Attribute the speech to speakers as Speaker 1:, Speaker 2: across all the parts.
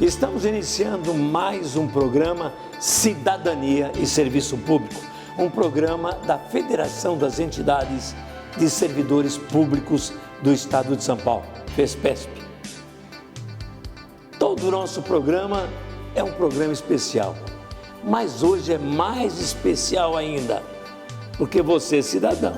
Speaker 1: Estamos iniciando mais um programa Cidadania e Serviço Público, um programa da Federação das Entidades de Servidores Públicos do Estado de São Paulo, FESPESP. Todo o nosso programa é um programa especial, mas hoje é mais especial ainda, porque você, cidadão,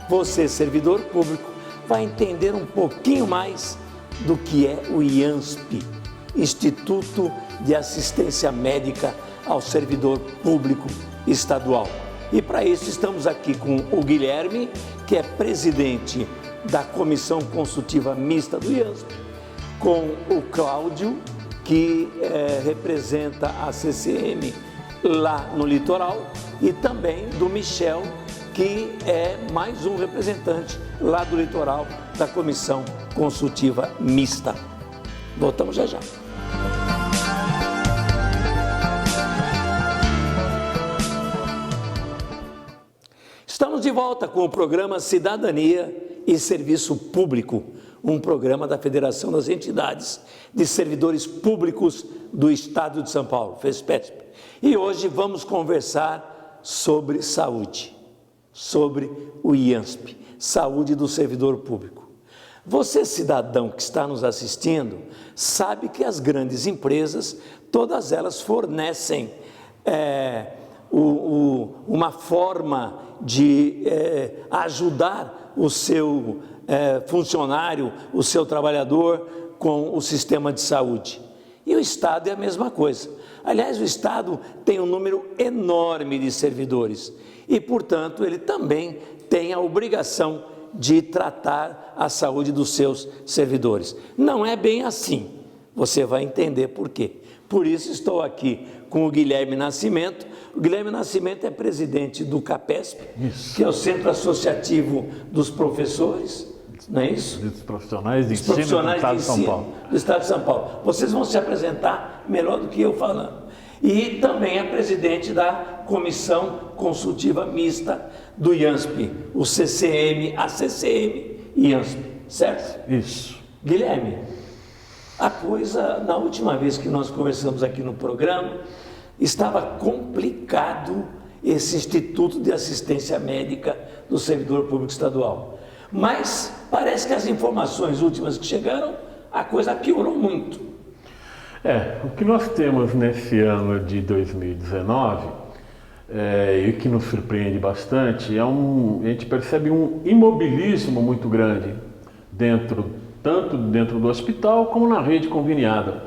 Speaker 1: você, servidor público, vai entender um pouquinho mais do que é o IANSP, Instituto de Assistência Médica ao Servidor Público Estadual. E para isso estamos aqui com o Guilherme, que é presidente da Comissão Consultiva Mista do IANSP, com o Cláudio, que representa a CCM lá no litoral, e também do Michel, que é mais um representante lá do litoral da Comissão Consultiva Mista. Voltamos já já. Estamos de volta com o programa Cidadania e Serviço Público, um programa da Federação das Entidades de Servidores Públicos do Estado de São Paulo, FESPESP. E hoje vamos conversar sobre saúde, sobre o IANSP, saúde do servidor público. Você, cidadão que está nos assistindo, sabe que as grandes empresas, todas elas fornecem uma forma de ajudar o seu funcionário, o seu trabalhador com o sistema de saúde. E o Estado é a mesma coisa. Aliás, o Estado tem um número enorme de servidores e, portanto, ele também tem a obrigação de tratar a saúde dos seus servidores. Não é bem assim, você vai entender por quê. Por isso estou aqui com o Guilherme Nascimento. O Guilherme Nascimento é presidente do CAPESP, que é o Centro Associativo dos Professores, não é isso?
Speaker 2: Dos profissionais de ensino do Estado de São Paulo.
Speaker 1: Do Estado de São Paulo. Vocês vão se apresentar melhor do que eu falando. E também é presidente da Comissão Consultiva Mista do IANSP, o CCM, a CCM e IANSP, certo?
Speaker 2: Isso.
Speaker 1: Guilherme, a coisa, na última vez que nós conversamos aqui no programa, estava complicado esse Instituto de Assistência Médica do Servidor Público Estadual. Mas parece que as informações últimas que chegaram, a coisa piorou muito.
Speaker 2: O que nós temos nesse ano de 2019, e que nos surpreende bastante, a gente percebe um imobilismo muito grande, tanto dentro do hospital como na rede conveniada,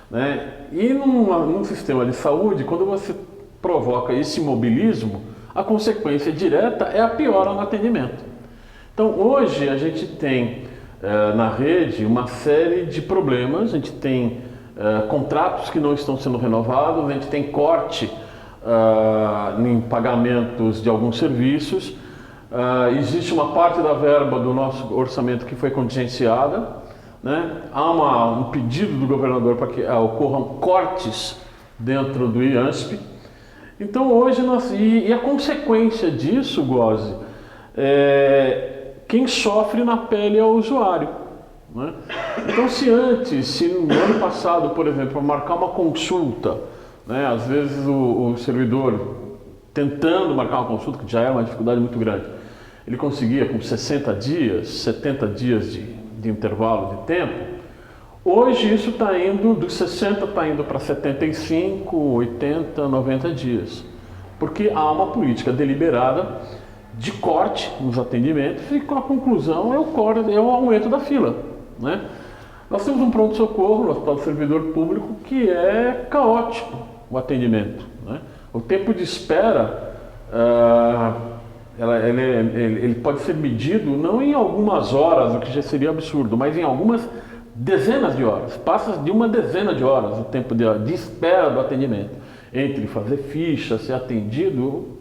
Speaker 2: né? E num sistema de saúde, quando você provoca esse imobilismo, a consequência direta é a piora no atendimento. Então hoje a gente tem na rede uma série de problemas, a gente tem contratos que não estão sendo renovados, a gente tem corte em pagamentos de alguns serviços, existe uma parte da verba do nosso orçamento que foi contingenciada, né? Há um pedido do governador para que ocorram cortes dentro do IANSP. Então hoje e a consequência disso, Gozzi, quem sofre na pele é o usuário, né? Então se no ano passado, por exemplo, para marcar uma consulta, né, às vezes o servidor tentando marcar uma consulta, que já é uma dificuldade muito grande, ele conseguia com 60 dias, 70 dias de intervalo de tempo. Hoje isso está indo, dos 60 está indo para 75, 80, 90 dias, porque há uma política deliberada de corte nos atendimentos e com a conclusão é o aumento da fila, né? Nós temos um pronto-socorro no Hospital do Servidor Público que é caótico o atendimento, né? O tempo de espera, ele pode ser medido não em algumas horas, o que já seria absurdo, mas em algumas dezenas de horas. Passa de uma dezena de horas o tempo de espera do atendimento. Entre fazer ficha, ser atendido,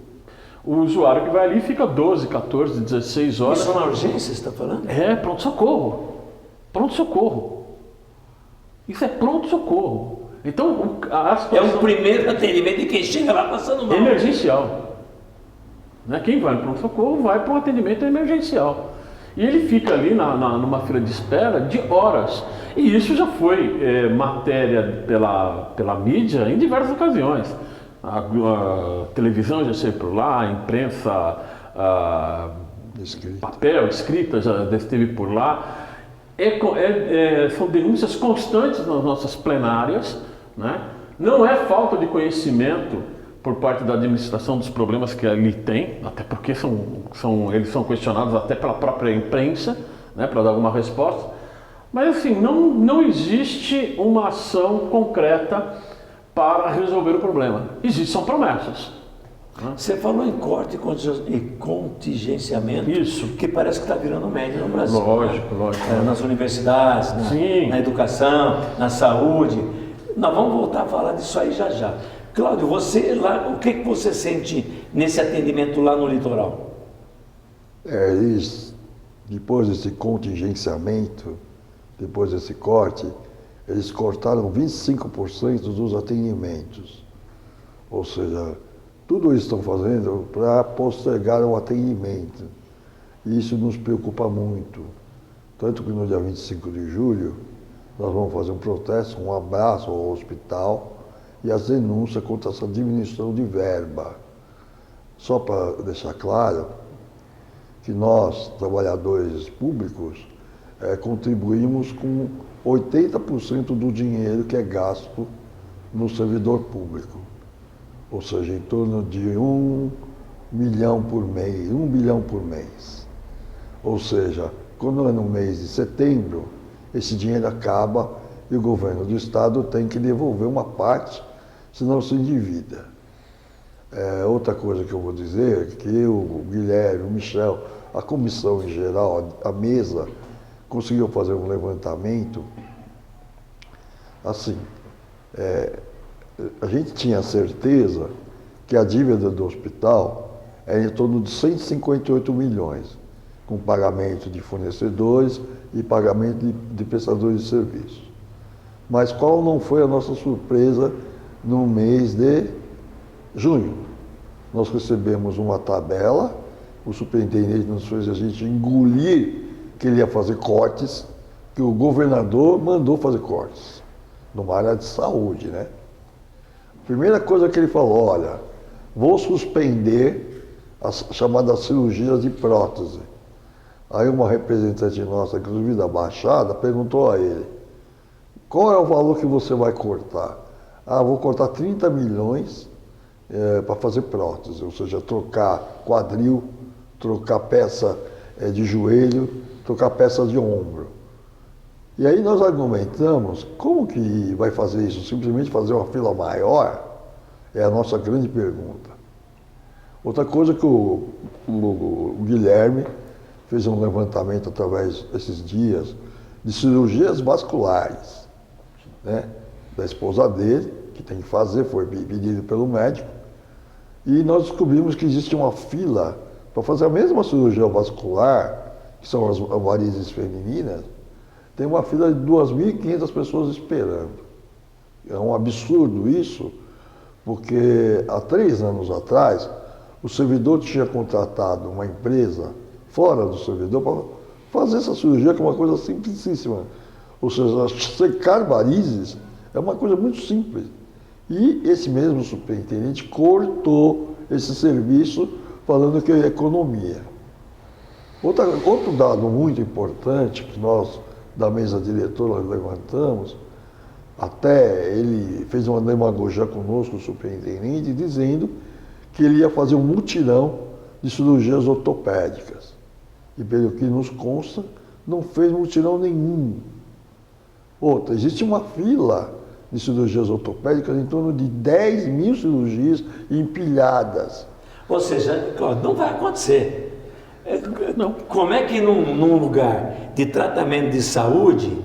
Speaker 2: o usuário que vai ali fica 12, 14, 16 horas.
Speaker 1: Isso na urgência, você está falando?
Speaker 2: Pronto-socorro. Pronto-socorro. Isso é pronto-socorro. Então,
Speaker 1: é o primeiro atendimento de quem chega lá passando mal.
Speaker 2: Emergencial. Né? Quem vai no pronto-socorro vai para um atendimento emergencial. E ele fica ali numa fila de espera de horas. E isso já foi matéria pela mídia em diversas ocasiões. A televisão já esteve por lá, a imprensa, papel, escrita já esteve por lá. São denúncias constantes nas nossas plenárias, né? Não é falta de conhecimento por parte da administração dos problemas que ali tem, até porque eles são questionados até pela própria imprensa, né, para dar alguma resposta. Mas assim, não existe uma ação concreta para resolver o problema. São promessas.
Speaker 1: Você falou em corte e contingenciamento,
Speaker 2: Isso.
Speaker 1: Que parece que está virando média no Brasil.
Speaker 2: Lógico.
Speaker 1: Nas universidades, na educação, na saúde. Nós vamos voltar a falar disso aí já já. Cláudio, você lá, o que você sente nesse atendimento lá no litoral?
Speaker 3: Depois desse contingenciamento, depois desse corte, eles cortaram 25% dos atendimentos. Ou seja, tudo isso estão fazendo para postergar o atendimento. E isso nos preocupa muito. Tanto que no dia 25 de julho, nós vamos fazer um protesto, um abraço ao hospital e as denúncias contra essa diminuição de verba. Só para deixar claro que nós, trabalhadores públicos, contribuímos com 80% do dinheiro que é gasto no servidor público. Ou seja, em torno de 1 milhão por mês, 1 bilhão por mês. Ou seja, quando é no mês de setembro, esse dinheiro acaba e o governo do estado tem que devolver uma parte, senão se endivida. Outra coisa que eu vou dizer é que eu, o Guilherme, o Michel, a comissão em geral, a mesa, conseguiu fazer um levantamento. Assim, a gente tinha certeza que a dívida do hospital era em torno de 158 milhões, com pagamento de fornecedores e pagamento de prestadores de serviços. Mas qual não foi a nossa surpresa no mês de junho? Nós recebemos uma tabela, o superintendente nos fez a gente engolir que ele ia fazer cortes, que o governador mandou fazer cortes, numa área de saúde, né? Primeira coisa que ele falou, olha, vou suspender as chamadas cirurgias de prótese. Aí uma representante nossa, inclusive da Baixada, perguntou a ele, qual é o valor que você vai cortar? Vou cortar 30 milhões para fazer prótese, ou seja, trocar quadril, trocar peça de joelho, trocar peça de ombro. E aí nós argumentamos, como que vai fazer isso? Simplesmente fazer uma fila maior? É a nossa grande pergunta. Outra coisa que o Guilherme fez um levantamento através desses dias de cirurgias vasculares, né? Da esposa dele, que tem que fazer, foi pedido pelo médico, e nós descobrimos que existe uma fila para fazer a mesma cirurgia vascular, que são as varizes femininas, tem uma fila de 2.500 pessoas esperando. É um absurdo isso, porque há 3 anos atrás, o servidor tinha contratado uma empresa fora do servidor para fazer essa cirurgia, que é uma coisa simplicíssima. Ou seja, secar varizes é uma coisa muito simples. E esse mesmo superintendente cortou esse serviço falando que é economia. Outro dado muito importante que nós, da mesa diretora, levantamos, até ele fez uma demagogia conosco, o superintendente, dizendo que ele ia fazer um mutirão de cirurgias ortopédicas. E pelo que nos consta, não fez mutirão nenhum. Outra, existe uma fila de cirurgias ortopédicas em torno de 10 mil cirurgias empilhadas.
Speaker 1: Ou seja, Cláudio, não vai acontecer. Não. Como é que num lugar de tratamento de saúde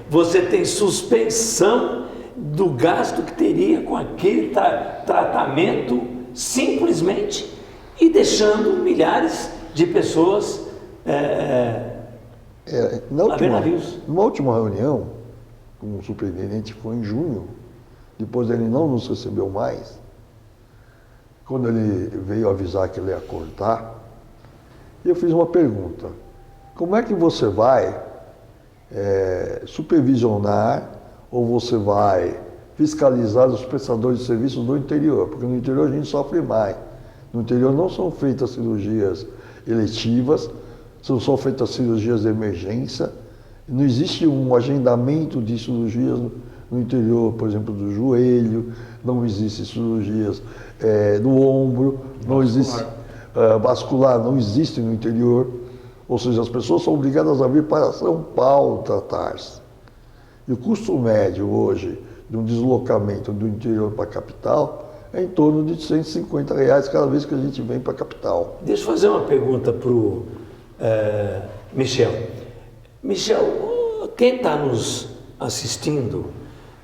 Speaker 1: você tem suspensão do gasto que teria com aquele tratamento simplesmente e deixando milhares de pessoas
Speaker 3: numa última reunião com o superintendente, foi em junho, depois ele não nos recebeu mais, quando ele veio avisar que ele ia cortar, eu fiz uma pergunta, como é que você vai supervisionar ou você vai fiscalizar os prestadores de serviços do interior? Porque no interior a gente sofre mais. No interior não são feitas cirurgias eletivas, são feitas cirurgias de emergência. Não existe um agendamento de cirurgias no interior, por exemplo, do joelho, não existe cirurgias do ombro, não existe vascular, não existe no interior. Ou seja, as pessoas são obrigadas a vir para São Paulo tratar-se. E o custo médio hoje de um deslocamento do interior para a capital é em torno de R$150 cada vez que a gente vem para a capital.
Speaker 1: Deixa eu fazer uma pergunta para o Michel. Michel, quem está nos assistindo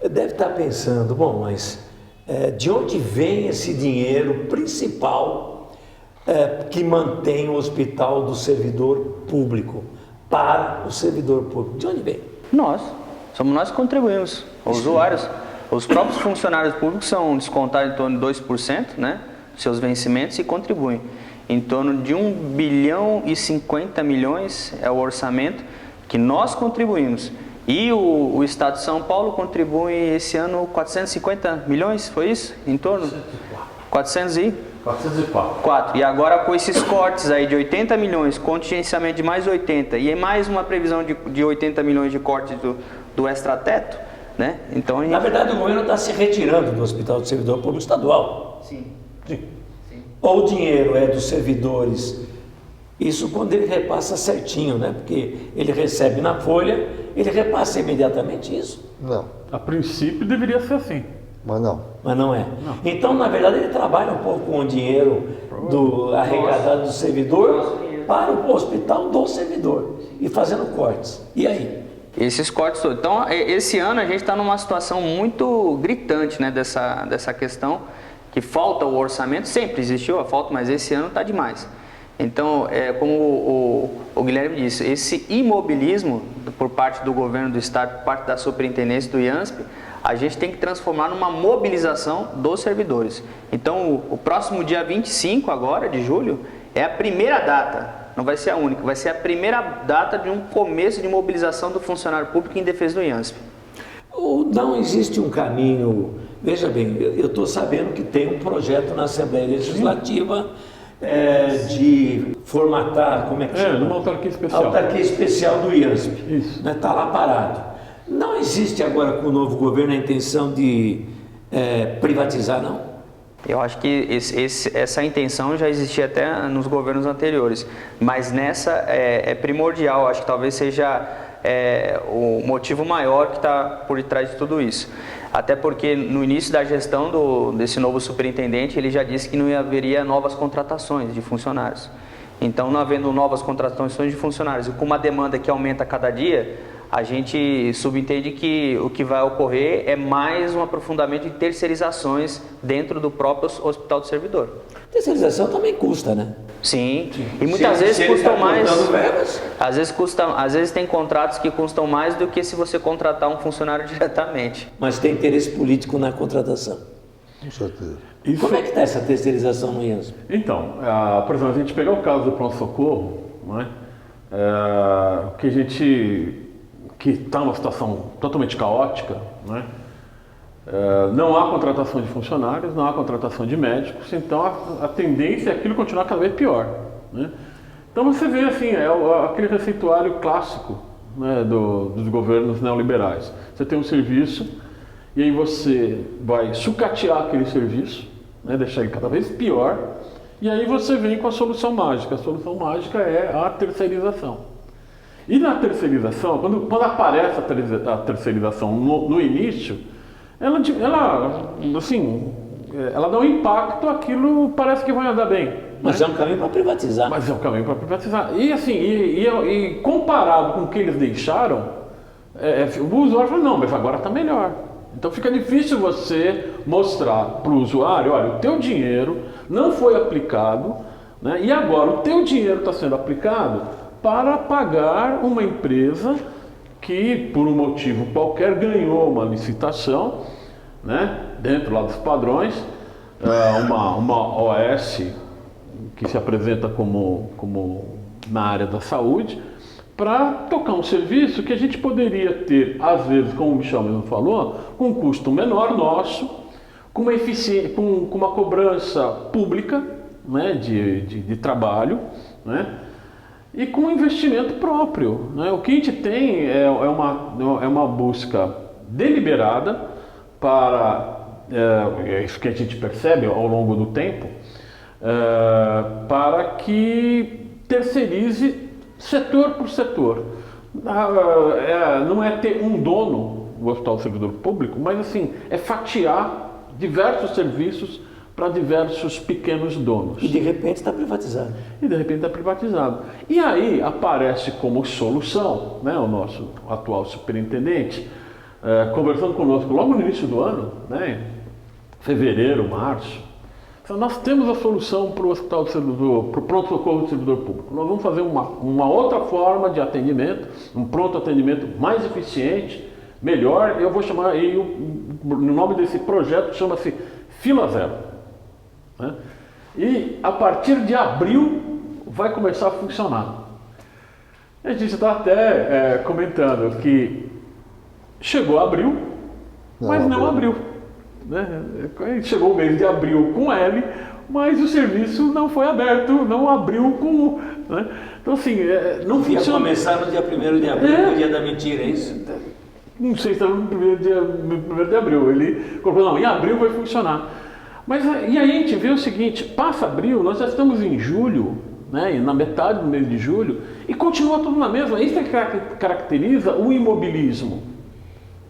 Speaker 1: deve estar pensando, bom, mas de onde vem esse dinheiro principal que mantém o hospital do servidor público para o servidor público? De onde vem?
Speaker 4: Somos nós que contribuímos, os usuários. Os próprios funcionários públicos são descontados em torno de 2%, né, dos seus vencimentos e contribuem. Em torno de 1,05 bilhão é o orçamento que nós contribuímos. E o Estado de São Paulo contribui esse ano 450 milhões, foi isso? Em torno? 404. E agora com esses cortes aí de 80 milhões, contingenciamento de mais 80 e mais uma previsão de 80 milhões de cortes do extrateto, né? Então,
Speaker 1: na verdade, o governo está se retirando do Hospital do Servidor Público Estadual.
Speaker 4: Sim.
Speaker 1: Ou o dinheiro é dos servidores, isso quando ele repassa certinho, né? Porque ele recebe na folha, ele repassa imediatamente isso.
Speaker 3: Não.
Speaker 2: A princípio deveria ser assim.
Speaker 3: Mas não.
Speaker 1: Mas não é. Não. Então, na verdade, ele trabalha um pouco com o dinheiro arrecadado do servidor para o hospital do servidor e fazendo cortes. E aí?
Speaker 4: Esses cortes todos. Então, esse ano a gente está numa situação muito gritante, né, dessa questão que falta o orçamento. Sempre existiu a falta, mas esse ano está demais. Então, como o Guilherme disse, esse imobilismo por parte do governo do Estado, por parte da superintendência do IANSP, a gente tem que transformar numa mobilização dos servidores. Então, o próximo dia 25 agora, de julho, é a primeira data, não vai ser a única, vai ser a primeira data de um começo de mobilização do funcionário público em defesa do IANSP.
Speaker 1: Não existe um caminho, veja bem, eu estou sabendo que tem um projeto na Assembleia Legislativa de formatar, como é que chama?
Speaker 2: Numa autarquia especial.
Speaker 1: Autarquia especial do IANSP.
Speaker 2: Isso.
Speaker 1: Está lá parado. Não existe agora com o novo governo a intenção de privatizar, não?
Speaker 4: Eu acho que essa intenção já existia até nos governos anteriores, mas nessa é primordial, acho que talvez seja o motivo maior que está por trás de tudo isso. Até porque no início da gestão desse novo superintendente, ele já disse que não haveria novas contratações de funcionários. Então, não havendo novas contratações de funcionários e com uma demanda que aumenta a cada dia, a gente subentende que o que vai ocorrer é mais um aprofundamento de terceirizações dentro do próprio Hospital do Servidor.
Speaker 1: Terceirização também custa, né?
Speaker 4: Sim. E muitas vezes custam mais. Às vezes tem contratos que custam mais do que se você contratar um funcionário diretamente.
Speaker 1: Mas tem interesse político na contratação.
Speaker 3: Com certeza.
Speaker 1: Como é que está essa terceirização no IANSP?
Speaker 2: Então, por exemplo, a gente pegar o caso do pronto-socorro, né? Que está numa situação totalmente caótica, né? Não há contratação de funcionários, não há contratação de médicos, então a tendência é aquilo continuar cada vez pior, né? Então você vê assim, aquele receituário clássico, né, dos governos neoliberais. Você tem um serviço e aí você vai sucatear aquele serviço, né, deixar ele cada vez pior, e aí você vem com a solução mágica. A solução mágica é a terceirização. E na terceirização, quando aparece a terceirização no início, ela dá um impacto, aquilo parece que vai andar bem.
Speaker 1: Mas é um caminho para privatizar.
Speaker 2: Mas é um caminho para privatizar. E assim, e comparado com o que eles deixaram, o usuário fala, não, mas agora está melhor. Então fica difícil você mostrar para o usuário, olha, o teu dinheiro não foi aplicado, né, e agora o teu dinheiro está sendo aplicado para pagar uma empresa que, por um motivo qualquer, ganhou uma licitação, né, dentro lá dos padrões, uma OS que se apresenta como na área da saúde, para tocar um serviço que a gente poderia ter, às vezes, como o Michel mesmo falou, com um custo menor nosso, com uma eficiência, com uma cobrança pública, né, de trabalho, né, e com um investimento próprio, né? O que a gente tem é uma busca deliberada para, isso que a gente percebe ao longo do tempo, para que terceirize setor por setor. Não é ter um dono, o Hospital do Servidor Público, mas assim, é fatiar diversos serviços para diversos pequenos donos.
Speaker 1: E de repente está privatizado.
Speaker 2: E aí aparece como solução, né, o nosso atual superintendente, conversando conosco logo no início do ano, né, fevereiro, março. Nós temos a solução para o Hospital do Servidor, para o pronto-socorro do servidor público. Nós vamos fazer uma outra forma de atendimento, um pronto atendimento mais eficiente, melhor. Eu vou chamar aí, o nome desse projeto chama-se Fila Zero, né? E a partir de abril vai começar a funcionar. A gente está até comentando que chegou abril, mas não abriu. Né? Chegou o mês de abril com L, mas o serviço não foi aberto, não abriu com U. Né? Então, assim, não funciona.
Speaker 1: Ia começar no dia 1º de abril, no dia da mentira, é isso?
Speaker 2: Não sei se está no 1º de abril. Ele colocou, não, em abril vai funcionar. Mas e aí a gente vê o seguinte, passa abril, nós já estamos em julho, né, na metade do mês de julho, e continua tudo na mesma. Isso é que caracteriza o imobilismo.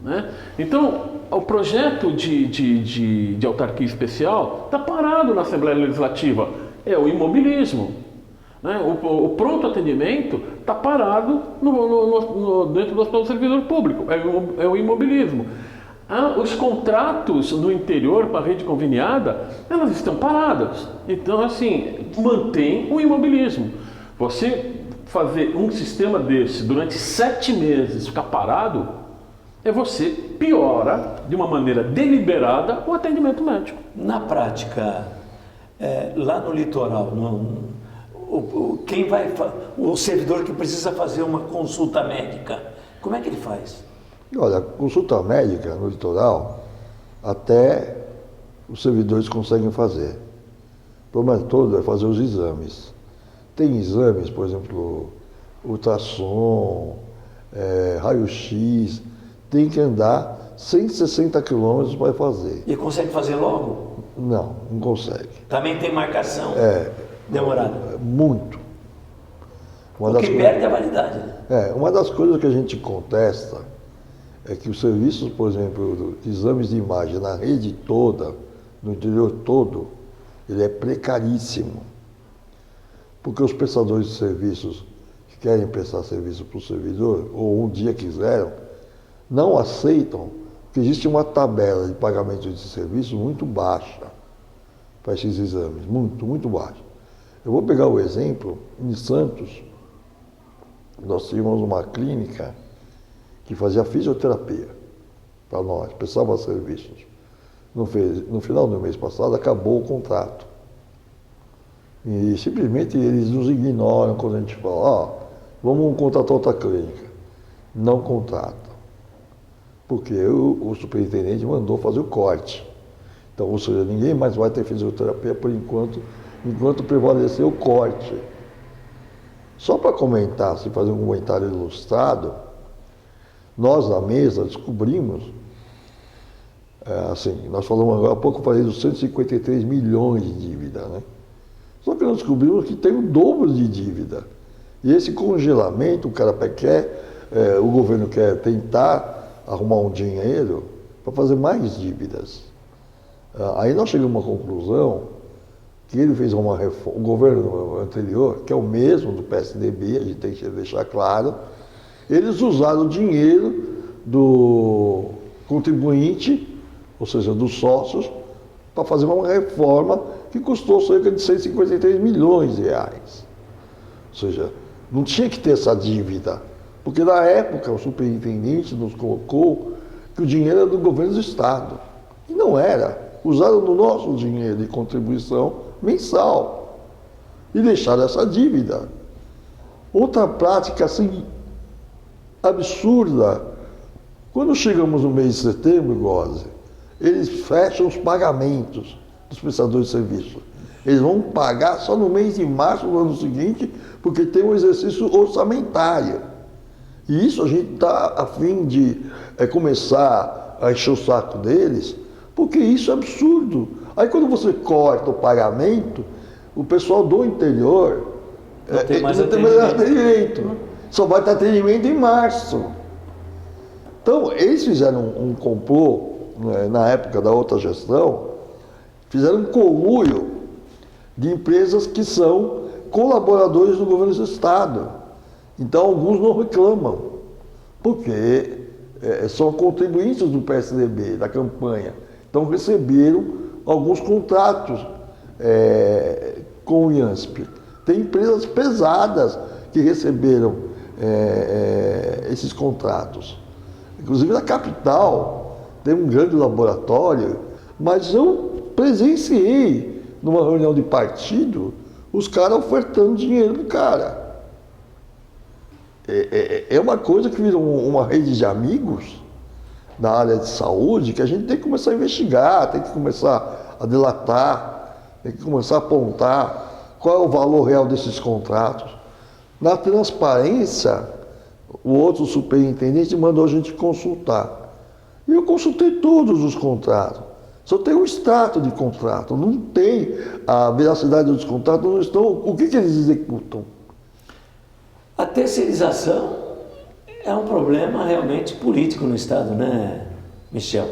Speaker 2: Né? Então, o projeto de autarquia especial está parado na Assembleia Legislativa, é o imobilismo. Né? O pronto atendimento está parado dentro do Hospital do Servidor Público, é o imobilismo. Os contratos no interior para a rede conveniada, elas estão paradas. Então, assim, mantém o imobilismo. Você fazer um sistema desse durante 7 meses, ficar parado, você piora de uma maneira deliberada o atendimento médico.
Speaker 1: Na prática, lá no litoral, o servidor que precisa fazer uma consulta médica, como é que ele faz?
Speaker 3: Olha, consulta médica no litoral, até os servidores conseguem fazer. O problema todo é fazer os exames. Tem exames, por exemplo, ultrassom, raio-x, tem que andar 160 quilômetros para fazer.
Speaker 1: E consegue fazer logo?
Speaker 3: Não consegue.
Speaker 1: Também tem marcação demorada?
Speaker 3: Muito.
Speaker 1: Porque perde a validade.
Speaker 3: Uma das coisas que a gente contesta é que os serviços, por exemplo, de exames de imagem na rede toda, no interior todo, ele é precaríssimo. Porque os prestadores de serviços que querem prestar serviço para o servidor, ou um dia quiseram, não aceitam, porque existe uma tabela de pagamento de serviço muito baixa para esses exames, muito baixa. Eu vou pegar o exemplo, em Santos, nós tínhamos uma clínica que fazia fisioterapia para nós, prestava serviços. No final do mês passado, acabou o contrato. E simplesmente eles nos ignoram quando a gente fala, vamos contratar outra clínica. Não contratam. Porque o superintendente mandou fazer o corte. Então, ou seja, ninguém mais vai ter fisioterapia por enquanto prevalecer o corte. Só para comentar, se fazer um comentário ilustrado, nós na mesa descobrimos, nós falamos agora há pouco, eu falei dos 153 milhões de dívida, né? Só que nós descobrimos que tem o dobro de dívida. E esse congelamento, o governo quer tentar arrumar um dinheiro para fazer mais dívidas. Aí nós chegamos a uma conclusão que ele fez uma reforma, o governo anterior, que é o mesmo do PSDB, a gente tem que deixar claro, eles usaram o dinheiro do contribuinte, ou seja, dos sócios, para fazer uma reforma que custou cerca de 153 milhões de reais. Ou seja, não tinha que ter essa dívida, porque na época o superintendente nos colocou que o dinheiro era do governo do Estado. E não era. Usaram do nosso dinheiro de contribuição mensal e deixaram essa dívida. Outra prática assim absurda. Quando chegamos no mês de setembro, Góes, eles fecham os pagamentos dos prestadores de serviço. Eles vão pagar só no mês de março do ano seguinte, porque tem um exercício orçamentário. E isso a gente está a fim de começar a encher o saco deles, porque isso é absurdo. Aí quando você corta o pagamento, o pessoal do interior
Speaker 1: não tem mais
Speaker 3: atendimento. Só vai ter atendimento em março. Então, eles fizeram um complô, né, na época da outra gestão, fizeram um conluio de empresas que são colaboradores do governo do Estado. Então, alguns não reclamam, porque são contribuintes do PSDB, da campanha. Então, receberam alguns contratos com o IANSP. Tem empresas pesadas que receberam esses contratos. Inclusive, na capital, tem um grande laboratório, mas eu presenciei, numa reunião de partido, os caras ofertando dinheiro pro cara. É uma coisa que virou uma rede de amigos na área de saúde que a gente tem que começar a investigar, tem que começar a delatar, tem que começar a apontar qual é o valor real desses contratos. Na transparência, o outro superintendente mandou a gente consultar. E eu consultei todos os contratos. Só tem um extrato de contrato, não tem a veracidade dos contratos, não estão. O que eles executam?
Speaker 1: A terceirização é um problema realmente político no Estado, né, Michel?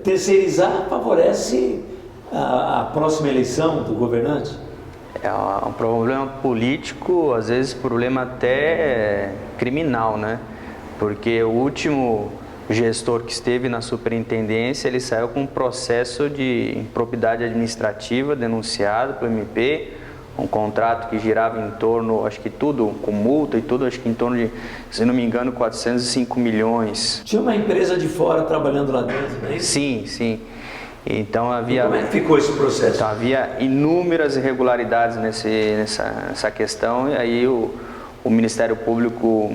Speaker 1: Terceirizar favorece a próxima eleição do governante?
Speaker 4: É um problema político, às vezes problema até criminal, né? Porque o último gestor que esteve na superintendência, ele saiu com um processo de improbidade administrativa denunciado pelo MP, um contrato que girava em torno, acho que tudo, com multa e tudo, acho que em torno de, se não me engano, 405 milhões.
Speaker 1: Tinha uma empresa de fora trabalhando lá dentro, não é isso?
Speaker 4: Sim, sim. Então havia...
Speaker 1: E como é que ficou esse processo?
Speaker 4: Então, havia inúmeras irregularidades nessa questão, e aí o Ministério Público,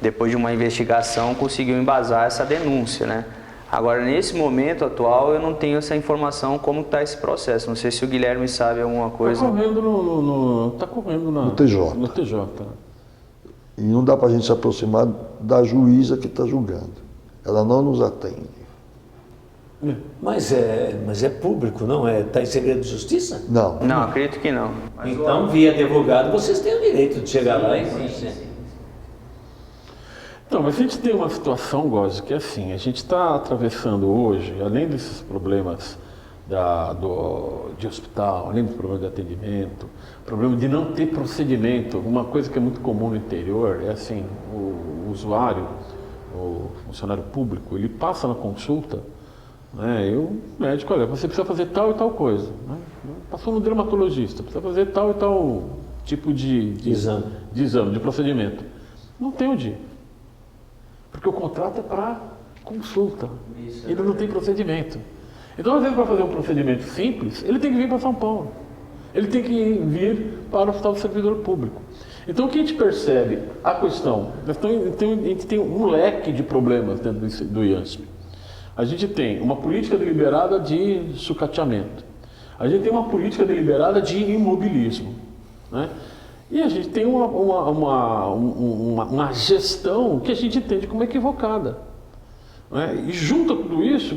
Speaker 4: depois de uma investigação, conseguiu embasar essa denúncia, né? Agora, nesse momento atual, eu não tenho essa informação como está esse processo. Não sei se o Guilherme sabe alguma coisa.
Speaker 2: Está correndo no
Speaker 3: TJ.
Speaker 2: No TJ.
Speaker 3: E não dá para a gente se aproximar da juíza que está julgando. Ela não nos atende.
Speaker 1: Mas é público, não é? Está em segredo de justiça?
Speaker 3: Não.
Speaker 4: Não, acredito que não.
Speaker 1: Então, via advogado, vocês têm o direito de chegar lá e...
Speaker 2: Então, mas a gente tem uma situação, Góes, que é assim, a gente está atravessando hoje, além desses problemas de hospital, além dos problemas de atendimento, problema de não ter procedimento. Uma coisa que é muito comum no interior é assim, o usuário, o funcionário público, ele passa na consulta, né, e o médico, olha, você precisa fazer tal e tal coisa, né? Passou no dermatologista, precisa fazer tal e tal tipo de exame, de procedimento. Não tem o dia. Porque o contrato é para consulta, ele não tem procedimento. Então, às vezes, para fazer um procedimento simples, ele tem que vir para São Paulo. Ele tem que vir para o Hospital do Servidor Público. Então, o que a gente percebe? A questão, a gente tem um leque de problemas dentro do IANSP. A gente tem uma política deliberada de sucateamento. A gente tem uma política deliberada de imobilismo, né? E a gente tem uma gestão que a gente entende como equivocada, né? E junto a tudo isso,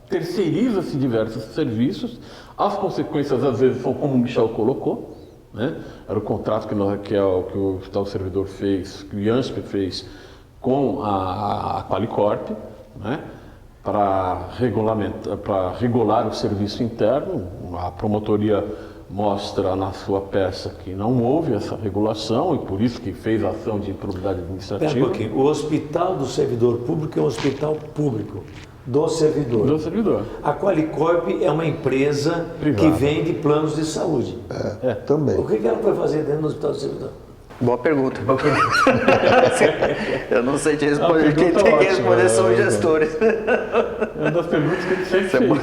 Speaker 2: terceiriza-se diversos serviços. As consequências, às vezes, são como o Michel colocou, né? Era o contrato que o Hospital Servidor fez, que o IANSP fez com a Qualicorp, né? Para regular o serviço interno. A promotoria mostra na sua peça que não houve essa regulação e por isso que fez a ação de improbidade administrativa.
Speaker 1: Espera um pouquinho. O Hospital do Servidor Público é um hospital público do servidor.
Speaker 2: Do servidor.
Speaker 1: A Qualicorp é uma empresa
Speaker 2: privada
Speaker 1: que vende planos de saúde.
Speaker 3: Também.
Speaker 1: O que ela foi fazer dentro do Hospital do Servidor?
Speaker 4: Boa pergunta. Eu não sei te responder. Quem tem que
Speaker 2: ótima,
Speaker 4: responder são os gestores.
Speaker 2: É uma das perguntas que a gente sempre fez. O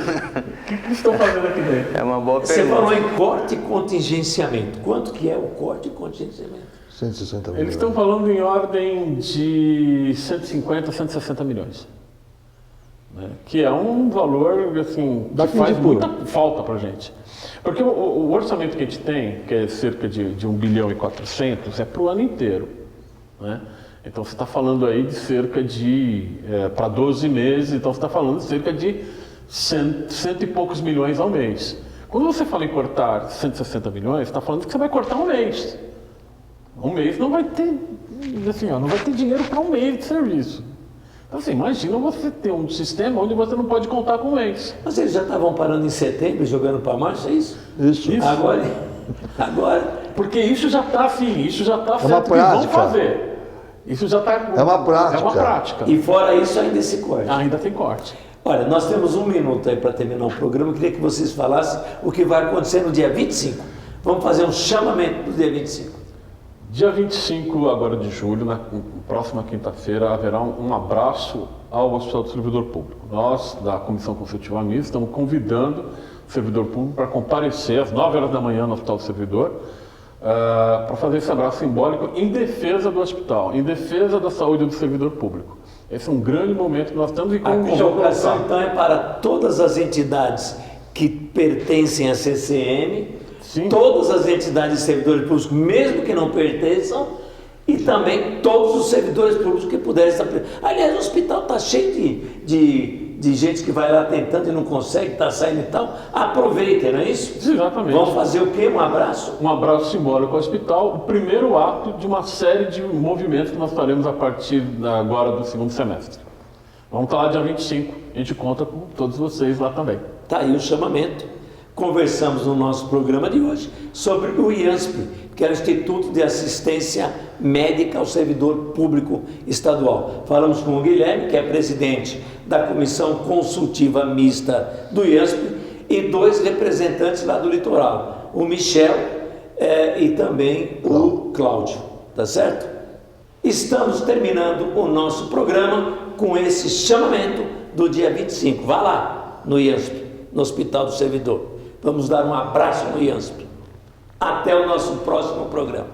Speaker 2: que eles estão fazendo aqui dentro?
Speaker 4: É uma boa
Speaker 1: Você
Speaker 4: pergunta.
Speaker 1: falou em corte e contingenciamento. Quanto que é o corte e contingenciamento?
Speaker 3: 160 milhões.
Speaker 2: Eles estão falando em ordem de 150 a 160 milhões. Né? Que é um valor assim,
Speaker 3: Dá
Speaker 2: que faz
Speaker 3: 15 por
Speaker 2: muita falta para a gente. Porque o orçamento que a gente tem, que é cerca de 1 bilhão e 400, é para o ano inteiro. Né? Então você está falando aí de cerca de, para 12 meses, então você está falando de cerca de cento e poucos milhões ao mês. Quando você fala em cortar 160 milhões, você está falando que você vai cortar um mês. Um mês não vai ter, assim, não vai ter dinheiro para um mês de serviço. Então, assim, imagina você ter um sistema onde você não pode contar com um mês.
Speaker 1: Mas eles já estavam parando em setembro e jogando para março, é isso?
Speaker 3: Isso.
Speaker 1: Agora,
Speaker 2: Porque isso já está assim, isso já está
Speaker 3: uma
Speaker 2: certo que vão
Speaker 3: prática.
Speaker 2: fazer. Isso já está...
Speaker 3: É uma prática.
Speaker 2: É uma prática.
Speaker 1: e fora isso ainda esse corte.
Speaker 2: Ainda tem corte.
Speaker 1: Olha, nós temos 1 minuto aí para terminar o programa. Eu queria que vocês falassem o que vai acontecer no dia 25. Vamos fazer um chamamento do dia 25.
Speaker 2: Dia 25 agora de julho, na próxima quinta-feira, haverá um abraço ao Hospital do Servidor Público. Nós, da Comissão Consultiva Mista, estamos convidando o servidor público para comparecer às 9 horas da manhã no Hospital do Servidor, para fazer esse abraço simbólico em defesa do hospital, em defesa da saúde do servidor público. Esse é um grande momento que nós estamos e
Speaker 1: A
Speaker 2: como o Michel
Speaker 1: convocação,
Speaker 2: colocava.
Speaker 1: então, é para todas as entidades que pertencem à CCM,
Speaker 2: Sim.
Speaker 1: todas as entidades de servidores públicos, mesmo que não pertençam, e também todos os servidores públicos que puderem estar presentes. Aliás, o hospital está cheio de gente que vai lá tentando e não consegue, está saindo e tal. Aproveitem, não é isso?
Speaker 2: Exatamente.
Speaker 1: Vamos fazer o quê? Um abraço?
Speaker 2: Um abraço simbólico ao hospital, o primeiro ato de uma série de movimentos que nós faremos a partir agora do segundo semestre. Vamos estar lá dia 25, a gente conta com todos vocês lá também.
Speaker 1: Está aí o chamamento. Conversamos no nosso programa de hoje sobre o IANSP, que é o Instituto de Assistência Médica ao Servidor Público Estadual. Falamos com o Guilherme, que é presidente da Comissão Consultiva Mista do IANSP, e 2 representantes lá do litoral, o Michel e também o Cláudio, tá certo? Estamos terminando o nosso programa com esse chamamento do dia 25. Vá lá no IANSP, no Hospital do Servidor. Vamos dar um abraço no IANSP. Até o nosso próximo programa.